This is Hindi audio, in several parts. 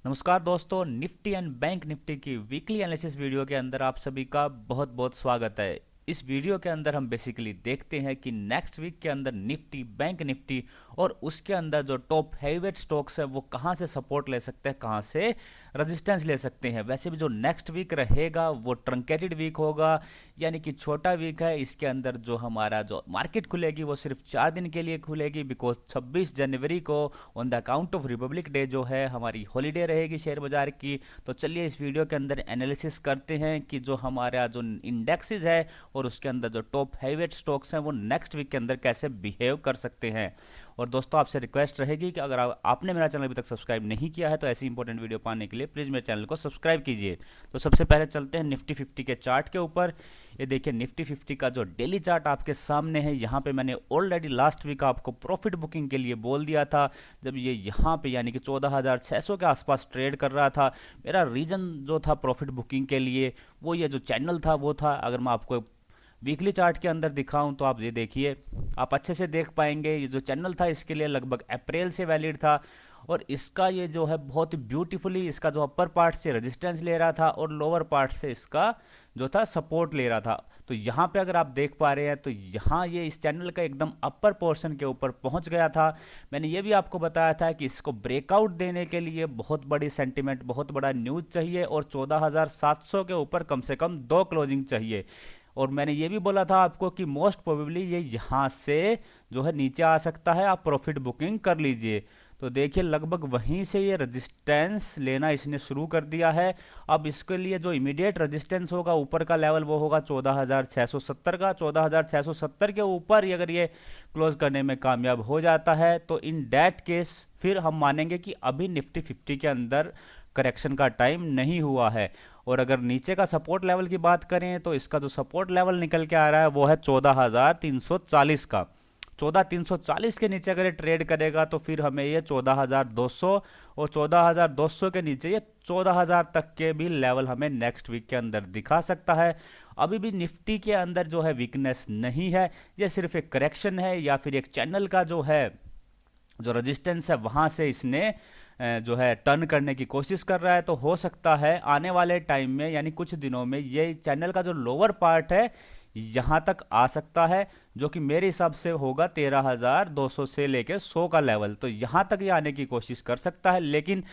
नमस्कार दोस्तों, निफ्टी एंड बैंक निफ्टी की वीकली एनालिसिस वीडियो के अंदर आप सभी का बहुत बहुत स्वागत है। इस वीडियो के अंदर हम बेसिकली देखते हैं कि नेक्स्ट वीक के अंदर निफ्टी, बैंक निफ्टी और उसके अंदर जो टॉप हैवीवेट स्टॉक्स है वो कहां से सपोर्ट ले सकते हैं, कहां से रेजिस्टेंस ले सकते हैं। वैसे भी जो नेक्स्ट वीक रहेगा वो ट्रंकेटेड वीक होगा, यानी कि छोटा वीक है। इसके अंदर जो हमारा जो मार्केट खुलेगी वो सिर्फ 4 दिन के लिए खुलेगी, बिकॉज 26 जनवरी को on the account of Republic day जो है हमारी हॉलीडे रहेगी शेयर बाजार की। तो चलिए इस वीडियो के अंदर एनालिसिस करते हैं कि जो हमारा जो इंडेक्सेस है और उसके अंदर जो टॉप हैवीवेट स्टॉक्स हैं वो नेक्स्ट वीक के अंदर कैसे बिहेव कर सकते हैं। और दोस्तों आपसे रिक्वेस्ट रहेगी कि अगर आपने मेरा चैनल अभी तक सब्सक्राइब नहीं किया है तो ऐसी इंपॉर्टेंट वीडियो पाने के लिए प्लीज़ मेरे चैनल को सब्सक्राइब कीजिए। तो सबसे पहले चलते हैं निफ्टी 50 के चार्ट के ऊपर। ये देखिए निफ्टी 50 का जो डेली चार्ट आपके सामने है, यहाँ पे मैंने ऑलरेडी लास्ट वीक आपको प्रॉफिट बुकिंग के लिए बोल दिया था, जब ये यहाँ पे यानी कि 14,600 के आसपास ट्रेड कर रहा था। मेरा रीजन जो था प्रॉफिट बुकिंग के लिए वो ये जो चैनल था वो था। अगर मैं आपको वीकली चार्ट के अंदर दिखाऊं तो आप ये देखिए, आप अच्छे से देख पाएंगे ये जो चैनल था इसके लिए लगभग अप्रैल से वैलिड था। और इसका ये जो है बहुत ही ब्यूटीफुली इसका जो अपर पार्ट से रेजिस्टेंस ले रहा था और लोअर पार्ट से इसका जो था सपोर्ट ले रहा था। तो यहाँ पे अगर आप देख पा रहे हैं तो यहाँ ये इस चैनल का एकदम अपर पोर्शन के ऊपर पहुँच गया था। मैंने ये भी आपको बताया था कि इसको ब्रेकआउट देने के लिए बहुत बड़ी सेंटिमेंट, बहुत बड़ा न्यूज चाहिए और 14,700 के ऊपर कम से कम 2 क्लोजिंग चाहिए। और मैंने ये भी बोला था आपको कि मोस्ट प्रोबेबली ये यहाँ से जो है नीचे आ सकता है, आप प्रॉफिट बुकिंग कर लीजिए। तो देखिए लगभग वहीं से ये रेजिस्टेंस लेना इसने शुरू कर दिया है। अब इसके लिए जो इमीडिएट रेजिस्टेंस होगा ऊपर का लेवल वो होगा 14,670 का। 14,670 के ऊपर अगर ये क्लोज करने में कामयाब हो जाता है तो इन डैट केस फिर हम मानेंगे कि अभी निफ्टी 50 के अंदर करेक्शन का टाइम नहीं हुआ है। और अगर नीचे का सपोर्ट लेवल की बात करें तो इसका जो सपोर्ट लेवल निकल के आ रहा है वो है 14,340 का। 14,340 के नीचे अगर ये ट्रेड करेगा तो फिर हमें ये 14,200 और 14,200 के नीचे ये 14,000 तक के भी लेवल हमें नेक्स्ट वीक के अंदर दिखा सकता है। अभी भी निफ्टी के अंदर जो है वीकनेस नहीं है, ये सिर्फ एक करेक्शन है या फिर एक चैनल का जो है जो रेजिस्टेंस है वहां से इसने जो है टर्न करने की कोशिश कर रहा है। तो हो सकता है आने वाले टाइम में यानी कुछ दिनों में ये चैनल का जो लोअर पार्ट है यहां तक आ सकता है, जो कि मेरे हिसाब से होगा 13,200 से लेके 100 का लेवल। तो यहां तक ये आने की कोशिश कर सकता है, लेकिन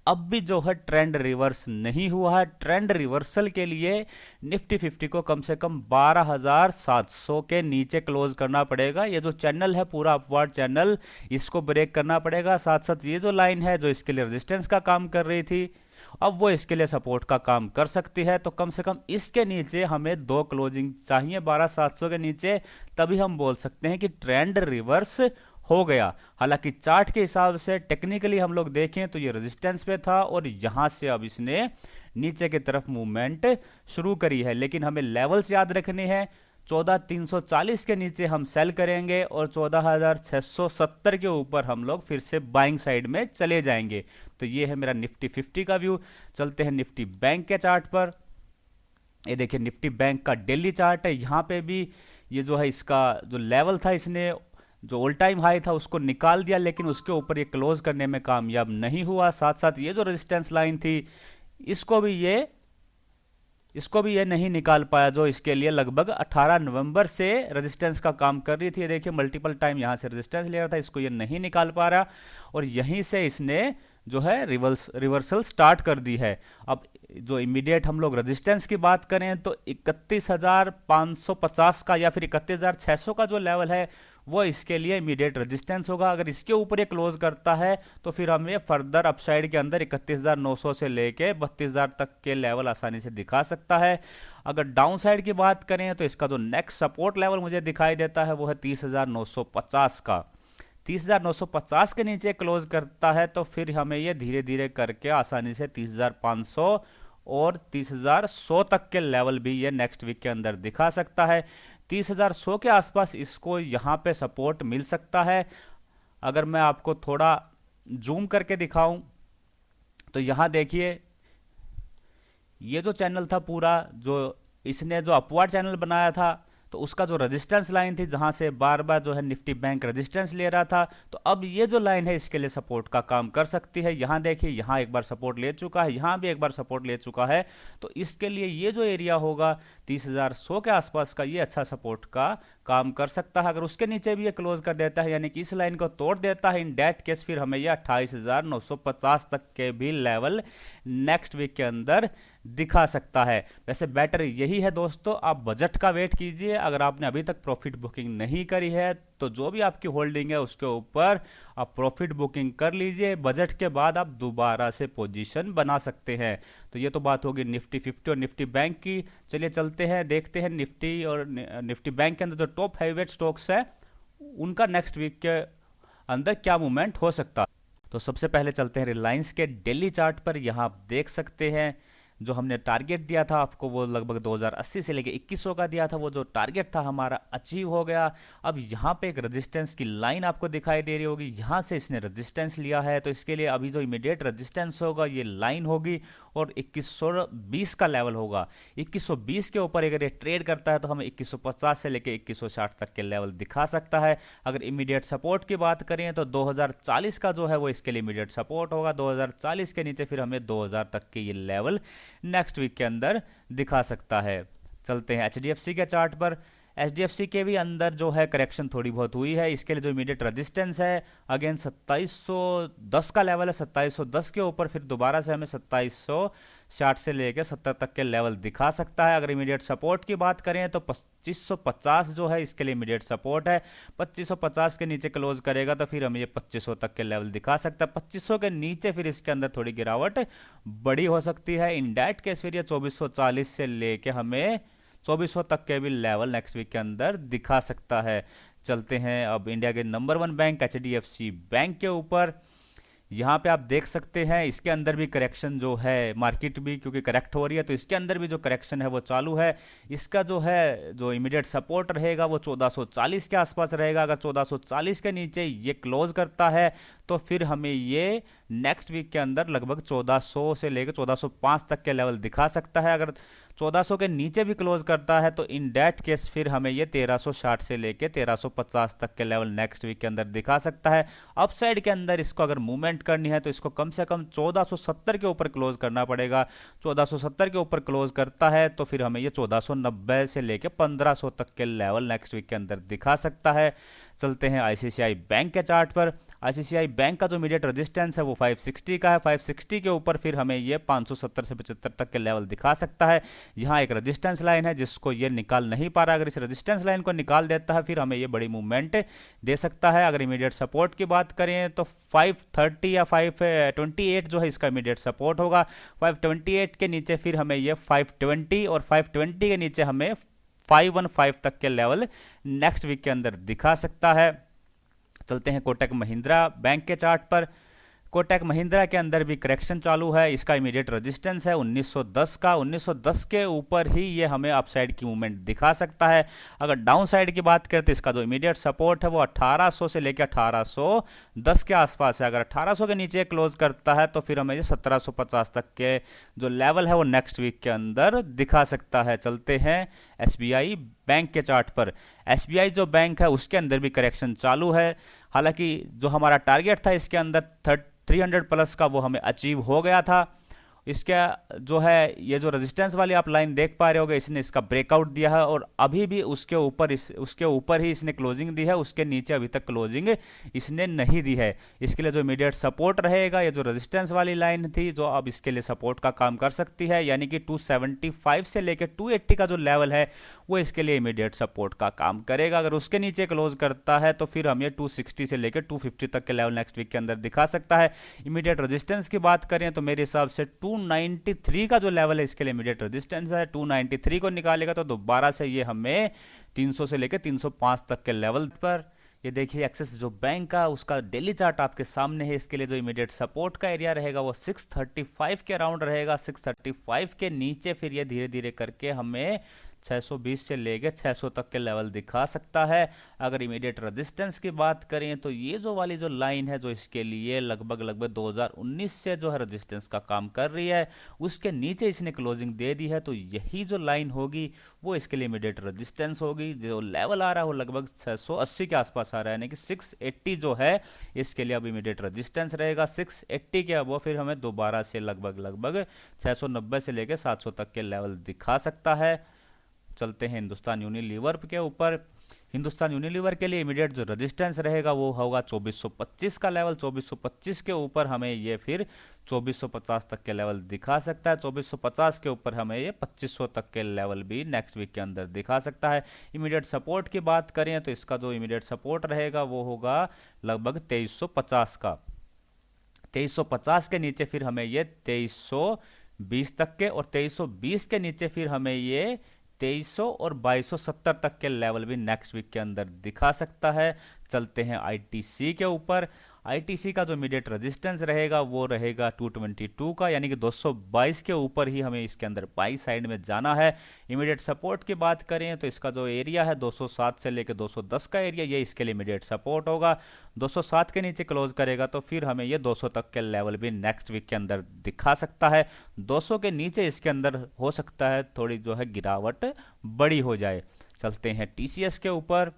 अब भी जो है ट्रेंड रिवर्स नहीं हुआ है। ट्रेंड रिवर्सल के लिए निफ्टी 50 को कम से कम 12,700 के नीचे क्लोज करना पड़ेगा। ये जो चैनल है पूरा अपवर्ड चैनल, इसको ब्रेक करना पड़ेगा। साथ साथ ये जो लाइन है जो इसके लिए रेजिस्टेंस का काम कर रही थी, अब वो इसके लिए सपोर्ट का काम कर सकती है। तो कम से कम इसके नीचे हमें 2 क्लोजिंग चाहिए 12,700 के नीचे, तभी हम बोल सकते हैं कि ट्रेंड रिवर्स हो गया। हालांकि चार्ट के हिसाब से टेक्निकली हम लोग देखें तो ये रेजिस्टेंस पे था और यहां से अब इसने नीचे की तरफ मूवमेंट शुरू करी है। लेकिन हमें लेवल्स याद रखने हैं। 14,340 के नीचे हम सेल करेंगे और 14,670 के ऊपर हम लोग फिर से बाइंग साइड में चले जाएंगे। तो ये है मेरा निफ्टी 50 का व्यू। चलते हैं निफ्टी बैंक के चार्ट पर। ये देखिए निफ्टी बैंक का डेली चार्ट है। यहाँ पे भी ये जो है इसका जो लेवल था इसने जो ऑल टाइम हाई था उसको निकाल दिया, लेकिन उसके ऊपर ये क्लोज करने में कामयाब नहीं हुआ। साथ साथ ये जो रेजिस्टेंस लाइन थी इसको भी ये नहीं निकाल पाया, जो इसके लिए लगभग 18 नवंबर से रेजिस्टेंस का काम कर रही थी। ये देखिए मल्टीपल टाइम यहां से रेजिस्टेंस ले रहा था, इसको ये नहीं निकाल पा रहा और यहीं से इसने जो है रिवर्सल स्टार्ट कर दी है। अब जो इमीडिएट हम लोग रेजिस्टेंस की बात करें तो 31,550 का या फिर 31,600 का जो लेवल है वो इसके लिए इमीडिएट रेजिस्टेंस होगा। अगर इसके ऊपर ये क्लोज करता है तो फिर हमें फर्दर अपसाइड के अंदर 31,900 से लेके 32,000 तक के लेवल आसानी से दिखा सकता है। अगर डाउन साइड की बात करें तो इसका जो नेक्स्ट सपोर्ट लेवल मुझे दिखाई देता है वो है 30,950 का। 30,950 के नीचे क्लोज करता है तो फिर हमें ये धीरे धीरे करके आसानी से 30,500 और 30,100 तक के लेवल भी ये नेक्स्ट वीक के अंदर दिखा सकता है। 30,100 के आसपास इसको यहाँ पे सपोर्ट मिल सकता है। अगर मैं आपको थोड़ा जूम करके दिखाऊं तो यहाँ देखिए ये जो चैनल था पूरा, जो इसने जो अपवर्ड चैनल बनाया था, तो उसका जो रेजिस्टेंस लाइन थी जहां से बार बार जो है निफ्टी बैंक रेजिस्टेंस ले रहा था, तो अब ये जो लाइन है इसके लिए सपोर्ट का काम कर सकती है। यहां देखिए, यहां एक बार सपोर्ट ले चुका है, यहां भी एक बार सपोर्ट ले चुका है, तो इसके लिए ये जो एरिया होगा 30,100 के आसपास का, ये अच्छा सपोर्ट का काम कर सकता है। अगर उसके नीचे भी ये क्लोज कर देता है, यानी कि इस लाइन को तोड़ देता है, इन डेट केस फिर हमें ये 28,950 तक के भी लेवल नेक्स्ट वीक के अंदर दिखा सकता है। वैसे बेटर यही है दोस्तों, आप बजट का वेट कीजिए। अगर आपने अभी तक प्रॉफिट बुकिंग नहीं करी है तो जो भी आपकी होल्डिंग है उसके ऊपर आप प्रॉफिट बुकिंग कर लीजिए, बजट के बाद आप दोबारा से पोजीशन बना सकते हैं। तो ये तो बात होगी निफ्टी 50 और निफ्टी बैंक की। चलिए चलते हैं, देखते हैं निफ्टी और निफ्टी बैंक के अंदर जो टॉप हैवीवेट स्टॉक्स है उनका नेक्स्ट वीक के अंदर क्या मूवमेंट हो सकता है। तो सबसे पहले चलते हैं रिलायंस के डेली चार्ट पर। यहाँ आप देख सकते हैं जो हमने टारगेट दिया था आपको, वो लगभग 2080 से लेके 2100 का दिया था, वो जो टारगेट था हमारा अचीव हो गया। अब यहाँ पे एक रेजिस्टेंस की लाइन आपको दिखाई दे रही होगी, यहाँ से इसने रेजिस्टेंस लिया है, तो इसके लिए अभी जो इमीडिएट रेजिस्टेंस होगा ये लाइन होगी और 2120 का लेवल होगा। 2120 के ऊपर अगर ये ट्रेड करता है तो हमें 2150 से लेके 2160 तक के लेवल दिखा सकता है। अगर इमीडिएट सपोर्ट की बात करें तो 2040 का जो है वो इसके लिए इमीडिएट सपोर्ट होगा। 2040 के नीचे फिर हमें 2000 तक के ये लेवल नेक्स्ट वीक के अंदर दिखा सकता है। चलते हैं एचडीएफसी के चार्ट पर। एचडीएफसी के भी अंदर जो है करेक्शन थोड़ी बहुत हुई है, इसके लिए जो इमीडिएट रेजिस्टेंस है अगेन 2710 का लेवल है। 2710 के ऊपर फिर दोबारा से हमें 2760 से लेकर 70 तक के लेवल दिखा सकता है। अगर इमीडिएट सपोर्ट की बात करें तो 2550 जो है इसके लिए इमीडिएट सपोर्ट है। 2550 के नीचे क्लोज करेगा तो फिर हमें ये 2500 तक के लेवल दिखा सकता है। 2500 के नीचे फिर इसके अंदर थोड़ी गिरावट बड़ी हो सकती है। इन डेट केस फिर ये 2440 से लेके हमें 2400 तक के भी लेवल नेक्स्ट वीक के अंदर दिखा सकता है। चलते हैं अब इंडिया के नंबर 1 बैंक एचडीएफसी बैंक के ऊपर। यहाँ पे आप देख सकते हैं इसके अंदर भी करेक्शन जो है, मार्केट भी क्योंकि करेक्ट हो रही है तो इसके अंदर भी जो करेक्शन है वो चालू है। इसका जो है जो इमीडिएट सपोर्ट रहेगा वो 1440 के आसपास रहेगा। अगर 1440 के नीचे ये क्लोज करता है तो फिर हमें ये नेक्स्ट वीक के अंदर लगभग 1400 से लेकर 1405 तक के लेवल दिखा सकता है। अगर 1400 के नीचे भी क्लोज करता है तो इन डेट केस फिर हमें ये 1360 से लेके 1350 तक के लेवल नेक्स्ट वीक के अंदर दिखा सकता है। अपसाइड के अंदर इसको अगर मूवमेंट करनी है तो इसको कम से कम 1470 के ऊपर क्लोज करना पड़ेगा। 1470 के ऊपर क्लोज करता है तो फिर हमें ये 1490 से लेके 1500 तक के लेवल नेक्स्ट वीक के अंदर दिखा सकता है। चलते हैं आईसीआईसीआई बैंक के चार्ट पर। आईसीआईसीआई बैंक का जो इमीडिएट रेजिस्टेंस है वो 560 का है। 560 के ऊपर फिर हमें ये 570 से 75 तक के लेवल दिखा सकता है। यहाँ एक रेजिस्टेंस लाइन है जिसको ये निकाल नहीं पा रहा। अगर इस रेजिस्टेंस लाइन को निकाल देता है फिर हमें ये बड़ी मूवमेंट दे सकता है। अगर इमीडिएट सपोर्ट की बात करें तो 530 या 528 जो है इसका इमीडिएट सपोर्ट होगा। 528 के नीचे फिर हमें ये 520 और 520 के नीचे हमें 515 तक के लेवल नेक्स्ट वीक के अंदर दिखा सकता है। चलते हैं कोटक महिंद्रा बैंक के चार्ट पर। कोटक महिंद्रा के अंदर भी करेक्शन चालू है। इसका इमीडिएट रेजिस्टेंस है 1910 का। 1910 के ऊपर ही ये हमें अपसाइड की मूवमेंट दिखा सकता है। अगर डाउन साइड की बात करें तो इसका जो इमीडिएट सपोर्ट है वो 1800 से लेकर 1810 के आसपास है। अगर 1800 के नीचे क्लोज करता है तो फिर हमें ये 1750 तक के जो लेवल है वो नेक्स्ट वीक के अंदर दिखा सकता है। चलते हैं एसबीआई बैंक के चार्ट पर। एसबीआई जो बैंक है उसके अंदर भी करेक्शन चालू है। हालांकि जो हमारा टारगेट था इसके अंदर 300 प्लस का वो हमें अचीव हो गया था। इसका जो है ये जो रेजिस्टेंस वाली आप लाइन देख पा रहे होगे, इसने इसका ब्रेकआउट दिया है और अभी भी उसके ऊपर ही इसने क्लोजिंग दी है। उसके नीचे अभी तक क्लोजिंग इसने नहीं दी है। इसके लिए जो इमीडिएट सपोर्ट रहेगा, ये जो रेजिस्टेंस वाली लाइन थी जो अब इसके लिए सपोर्ट का काम कर सकती है, यानी कि 275 से लेकर 280 का जो लेवल है वो इसके लिए इमीडिएट सपोर्ट का काम करेगा। अगर उसके नीचे क्लोज करता है तो फिर हम ये 260 से लेकर 250 तक के लेवल नेक्स्ट वीक के अंदर दिखा सकता है। इमीडिएट रेजिस्टेंस की बात करें तो मेरे हिसाब से 293 का जो लेवल है इसके लिए इमीडिएट रेजिस्टेंस है। 293 को निकालेगा तो दोबारा से ये हमें 300 से लेकर 305 तक के लेवल पर। ये देखिए एक्सिस जो बैंक का उसका डेली चार्ट आपके सामने है। इसके लिए जो इमीडिएट सपोर्ट का एरिया रहेगा वो 635 के अराउंड रहेगा। 635 के नीचे फिर ये धीरे धीरे करके हमें 620 से लेके 600 तक के लेवल दिखा सकता है। अगर इमीडिएट रेजिस्टेंस की बात करें तो ये जो वाली जो लाइन है जो इसके लिए लगभग 2019 से जो है रेजिस्टेंस का काम कर रही है, उसके नीचे इसने क्लोजिंग दे दी है, तो यही जो लाइन होगी वो इसके लिए इमीडिएट रेजिस्टेंस होगी। जो लेवल आ रहा है वो लगभग 680 के आसपास आ रहा है, यानी कि 680 जो है इसके लिए अब इमीडिएट रेजिस्टेंस रहेगा। 680 के अब वो फिर हमें दोबारा से लगभग 690 से लेकर 700 तक के लेवल दिखा सकता है। चलते हैं हिंदुस्तान यूनिलीवर के ऊपर। हिंदुस्तान यूनिलीवर के लिए इमीडिएट जो रेजिस्टेंस रहेगा वो होगा 2425 का लेवल। 2425 के ऊपर हमें ये फिर 2450 तक के लेवल दिखा सकता है। 2450 के ऊपर हमें ये 2500 तक के लेवल भी नेक्स्ट वीक के अंदर दिखा सकता है। इमीडिएट सपोर्ट की बात करें तो इसका जो इमीडिएट सपोर्ट रहेगा वो होगा लगभग 2350 का। 2350 के नीचे फिर हमें ये 2320 तक के, और 2320 के नीचे फिर हमें ये 2300 और 2270 तक के लेवल भी नेक्स्ट वीक के अंदर दिखा सकता है। चलते हैं आईटीसी के ऊपर। आईटीसी का जो इमीडिएट रेजिस्टेंस रहेगा वो रहेगा 222 का, यानी कि 222 के ऊपर ही हमें इसके अंदर बाई साइड में जाना है। इमीडिएट सपोर्ट की बात करें तो इसका जो एरिया है 207 से लेकर 210 का एरिया, ये इसके लिए इमीडिएट सपोर्ट होगा। 207 के नीचे क्लोज करेगा तो फिर हमें ये 200 तक के लेवल भी नेक्स्ट वीक के अंदर दिखा सकता है। 200 के नीचे इसके अंदर हो सकता है थोड़ी जो है गिरावट बड़ी हो जाए। चलते हैं टीसीएस के ऊपर।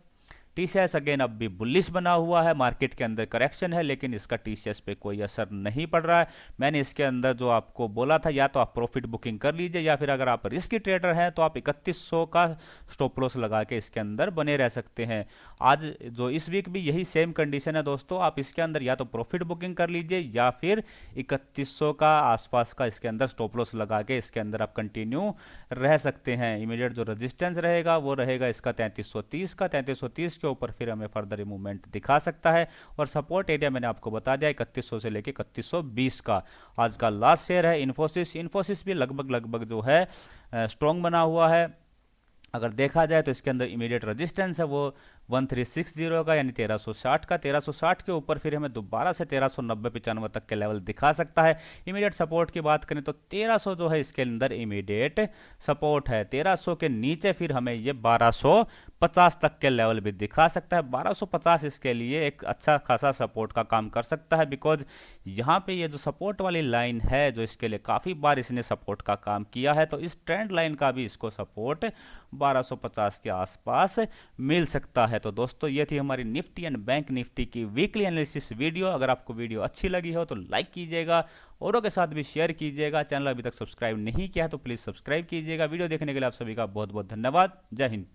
टीसीएस अगेन अब भी बुलिश बना हुआ है, मार्केट के अंदर करेक्शन है लेकिन इसका टीसीएस पे कोई असर नहीं पड़ रहा है। मैंने इसके अंदर जो आपको बोला था, या तो आप प्रॉफिट बुकिंग कर लीजिए या फिर अगर आप रिस्की ट्रेडर हैं तो आप 3100 का स्टॉप लॉस लगा के इसके अंदर बने रह सकते हैं। आज जो इस वीक भी यही सेम कंडीशन है दोस्तों, आप इसके अंदर या तो प्रॉफिट बुकिंग कर लीजिए या फिर 3100 का आसपास का इसके अंदर स्टॉप लॉस लगा के इसके अंदर आप कंटिन्यू रह सकते हैं। इमीडिएट जो रेजिस्टेंस रहेगा वो रहेगा इसका 3330 का। 3330 के ऊपर फिर हमें फर्दर मूवमेंट दिखा सकता है, और सपोर्ट एरिया मैंने आपको बता दिया 3100 से लेके 3120 का। आज का लास्ट शेयर है इन्फोसिस। इन्फोसिस भी लगभग जो है स्ट्रॉन्ग बना हुआ है। अगर देखा जाए तो इसके अंदर इमीडिएट रेजिस्टेंस है वो 1360 का, यानी 1360 का। 1360 के ऊपर फिर हमें दोबारा से 1390-95 तक के लेवल दिखा सकता है। इमीडिएट सपोर्ट की बात करें तो 1300 जो है इसके अंदर इमीडिएट सपोर्ट है। 1300 के नीचे फिर हमें ये 1250 तक के लेवल भी दिखा सकता है। 1250 इसके लिए एक अच्छा खासा सपोर्ट का काम कर सकता है, बिकॉज यहाँ पे ये जो सपोर्ट वाली लाइन है जो इसके लिए काफ़ी बार इसने सपोर्ट का काम किया है, तो इस ट्रेंड लाइन का भी इसको सपोर्ट 1250 के आसपास मिल सकता है। तो दोस्तों ये थी हमारी निफ्टी एंड बैंक निफ्टी की वीकली एनालिसिस वीडियो। अगर आपको वीडियो अच्छी लगी हो तो लाइक कीजिएगा, औरों के साथ भी शेयर कीजिएगा। चैनल अभी तक सब्सक्राइब नहीं किया है तो प्लीज़ सब्सक्राइब कीजिएगा। वीडियो देखने के लिए आप सभी का बहुत बहुत धन्यवाद। जय हिंद।